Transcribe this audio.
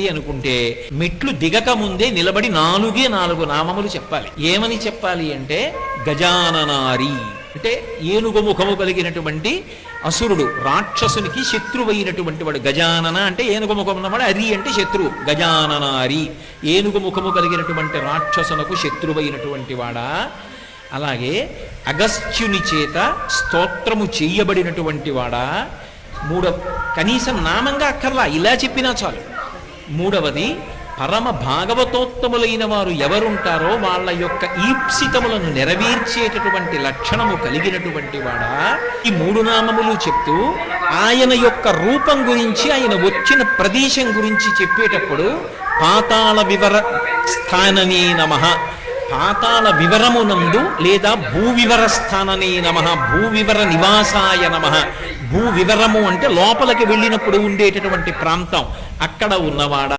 అనుకుంటే మెట్లు దిగక ముందే నిలబడి 4 నామములు చెప్పాలి. ఏమని చెప్పాలి అంటే గజాననారి అంటే ఏనుగు ముఖము కలిగినటువంటి అసురుడు, రాక్షసునికి శత్రువైనటువంటి వాడు. గజానన అంటే ఏనుగు ముఖం ఉన్నవాడు, అరి అంటే శత్రువు. గజాననారి ఏనుగు ముఖము కలిగినటువంటి రాక్షసునకు శత్రువైనటువంటి వాడా. అలాగే అగస్త్యుని చేత స్తోత్రము చేయబడినటువంటి వాడా. కనీసం నామంగా అక్కర్లా, ఇలా చెప్పినా చాలు. మూడవది, పరమ భాగవతోత్తములైన వారు ఎవరుంటారో వాళ్ళ యొక్క ఈప్సితములను నెరవేర్చేటటువంటి లక్షణము కలిగినటువంటి వాడా. ఈ 3 నామములు చెప్తూ ఆయన యొక్క రూపం గురించి, ఆయన వచ్చిన ప్రదేశం గురించి చెప్పేటప్పుడు పాతాళ వివర స్థాననే నమః, పాతాళ వివరమునందు లేదా భూవివర స్థాననే నమః, భూవివర నివాసాయ నమః. భూవివరము అంటే లోపలికి వెళ్ళినప్పుడు ఉండేటటువంటి ప్రాంతం, అక్కడ ఉన్నవాడా.